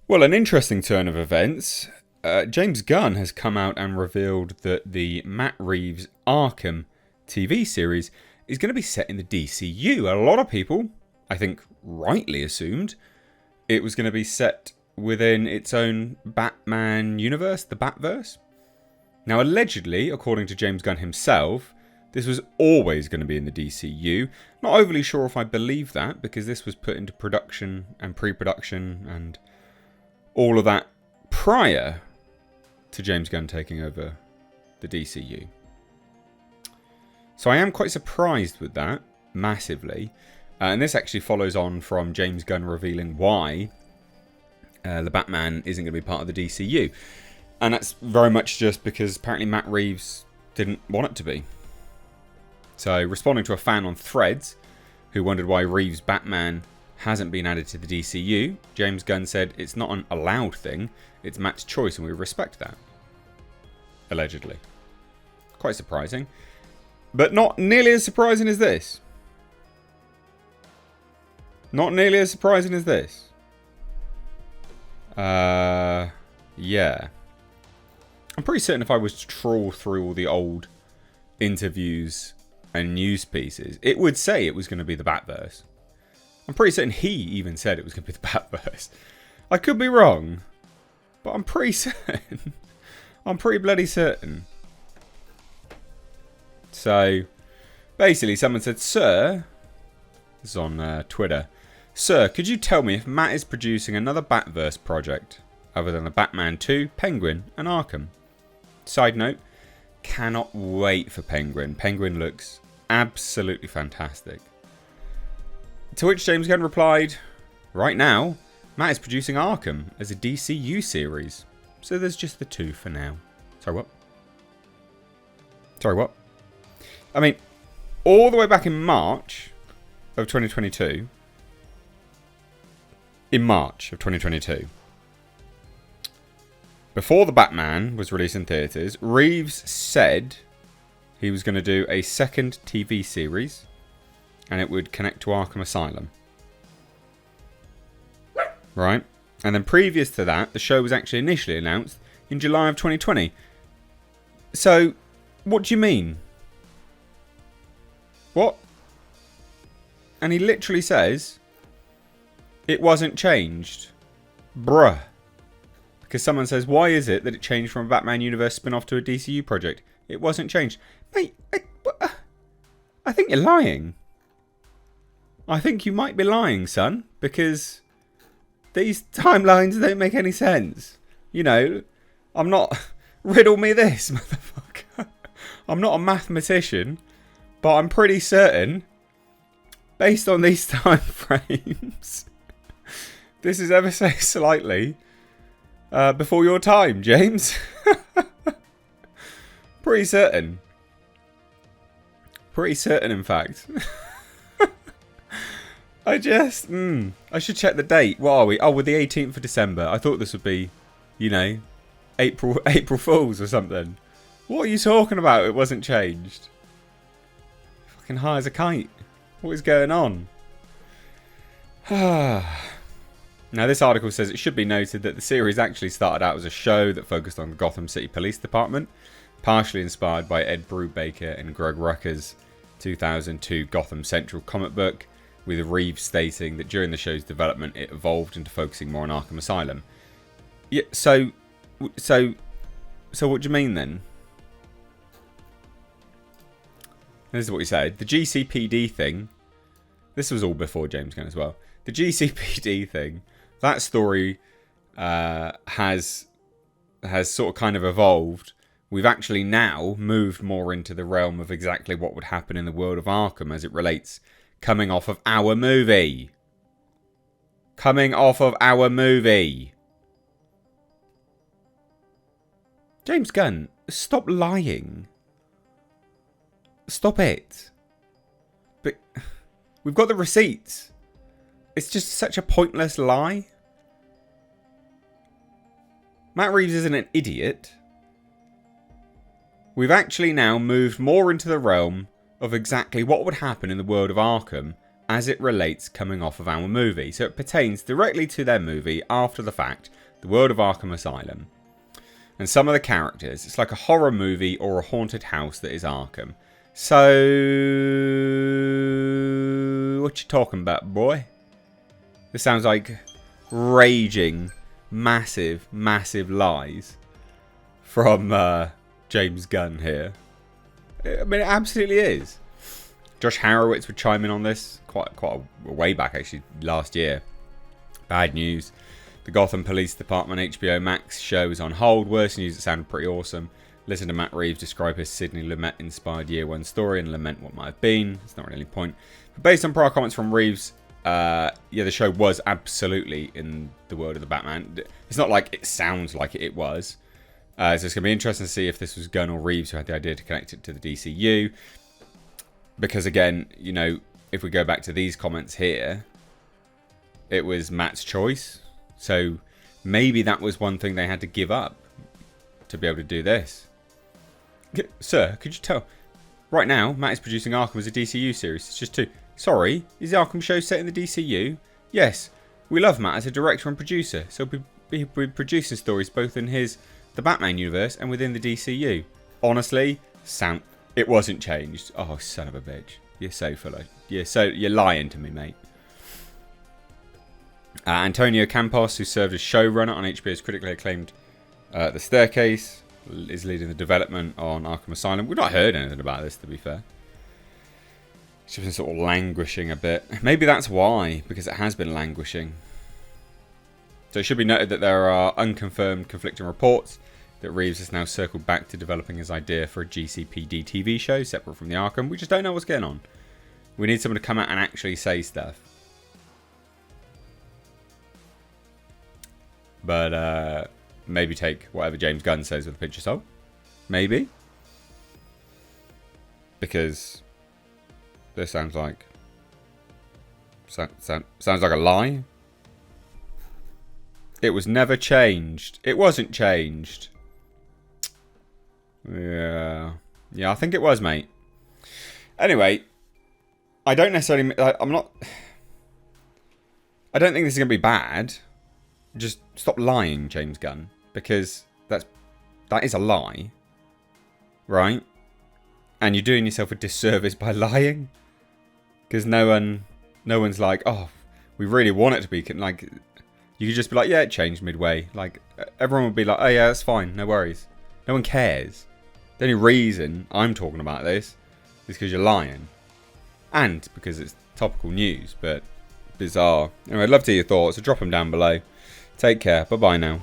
Well, an interesting turn of events. James Gunn has come out and revealed that the Matt Reeves Arkham TV series is going to be set in the DCU. A lot of people, I think, rightly assumed it was going to be set within its own Batman universe, the Batverse. Now, allegedly, according to James Gunn himself, this was always going to be in the DCU. Not overly sure if I believe that, because this was put into production and pre-production and all of that prior to James Gunn taking over the DCU. So I am quite surprised with that, massively. And this actually follows on from James Gunn revealing why the Batman isn't going to be part of the DCU. And that's very much just because apparently Matt Reeves didn't want it to be. So responding to a fan on Threads who wondered why Reeves' Batman hasn't been added to the DCU, James Gunn said it's not an allowed thing, it's Matt's choice and we respect that. Allegedly. Quite surprising. But not nearly as surprising as this. Not nearly as surprising as this. Yeah. I'm pretty certain if I was to trawl through all the old interviews and news pieces, it would say it was going to be the Batverse. I'm pretty certain he even said it was going to be the Batverse. I could be wrong, but I'm pretty certain. I'm pretty bloody certain. So, basically someone said, Sir, this is on Twitter, Sir, could you tell me if Matt is producing another Batverse project other than the Batman 2, Penguin and Arkham? Side note, cannot wait for Penguin. Penguin looks absolutely fantastic. To which James Gunn replied, right now, Matt is producing Arkham as a DCU series. So there's just the two for now. Sorry, what? Sorry, what? I mean, all the way back in March of 2022. In March of 2022. Before The Batman was released in theatres, Reeves said he was going to do a second TV series and it would connect to Arkham Asylum. Right? And then previous to that, the show was actually initially announced in July of 2020. So, what do you mean? What? And he literally says, it wasn't changed. Bruh. Because someone says, why is it that it changed from a Batman Universe spin-off to a DCU project? It wasn't changed. Mate, I think you're lying. I think you might be lying, son. Because these timelines don't make any sense. You know, I'm not... Riddle me this, motherfucker. I'm not a mathematician. But I'm pretty certain, based on these time frames, this is ever so slightly before your time, James. Pretty certain. Pretty certain, in fact. I should check the date. What are we? Oh, we're the 18th of December. I thought this would be, you know, April Fools or something. What are you talking about? It wasn't changed. Fucking high as a kite. What is going on? Now, this article says it should be noted that the series actually started out as a show that focused on the Gotham City Police Department, partially inspired by Ed Brubaker and Greg Rucka's 2002 Gotham Central comic book, with Reeves stating that during the show's development it evolved into focusing more on Arkham Asylum. Yeah, so what do you mean then? This is what he said. The GCPD thing, this was all before James Gunn as well. The GCPD thing, that story has sort of kind of evolved. We've actually now moved more into the realm of exactly what would happen in the world of Arkham as it relates coming off of our movie. Coming off of our movie. James Gunn, stop lying. Stop it. But we've got the receipts. It's just such a pointless lie. Matt Reeves isn't an idiot. We've actually now moved more into the realm of exactly what would happen in the world of Arkham as it relates coming off of our movie. So it pertains directly to their movie after the fact, The World of Arkham Asylum. And some of the characters, it's like a horror movie or a haunted house that is Arkham. So, what you talking about, boy? This sounds like raging, massive lies from James Gunn here. I mean, it absolutely is. Josh Harowitz would chime in on this quite a way back, actually, last year. Bad news. The Gotham Police Department HBO Max show is on hold. Worse news, it sounded pretty awesome. Listen to Matt Reeves describe his Sidney Lumet-inspired Year 1 story and lament what might have been. It's not really any point. But based on prior comments from Reeves, yeah, the show was absolutely in the world of the Batman. It's not like it sounds like it was. So it's going to be interesting to see if this was Gunn or Reeves who had the idea to connect it to the DCU. Because again, you know, if we go back to these comments here, it was Matt's choice. So maybe that was one thing they had to give up to be able to do this. Sir, could you tell? Right now, Matt is producing Arkham as a DCU series. It's just 2. Sorry, is the Arkham show set in the DCU? Yes, we love Matt as a director and producer. So he'll be producing stories both in the Batman universe and within the DCU. Honestly, it wasn't changed. Oh, son of a bitch. You're so full of... You're lying to me, mate. Antonio Campos, who served as showrunner on HBO's critically acclaimed The Staircase, is leading the development on Arkham Asylum. We've not heard anything about this, to be fair. It's just been sort of languishing a bit. Maybe that's why, because it has been languishing. So it should be noted that there are unconfirmed conflicting reports that Reeves has now circled back to developing his idea for a GCPD TV show separate from the Arkham. We just don't know what's going on. We need someone to come out and actually say stuff. But maybe take whatever James Gunn says with a pinch of salt. Maybe. Because this sounds like... sounds like a lie. It was never changed. It wasn't changed. Yeah, I think it was, mate. Anyway, I don't necessarily... I'm not... I don't think this is going to be bad. Just stop lying, James Gunn. Because that is a lie. Right? And you're doing yourself a disservice by lying. Because no one's like, oh, we really want it to be... Like, you could just be like, yeah, it changed midway. Like, everyone would be like, oh yeah, that's fine, no worries. No one cares. The only reason I'm talking about this is because you're lying. And because it's topical news, but bizarre. Anyway, I'd love to hear your thoughts, so drop them down below. Take care, bye-bye now.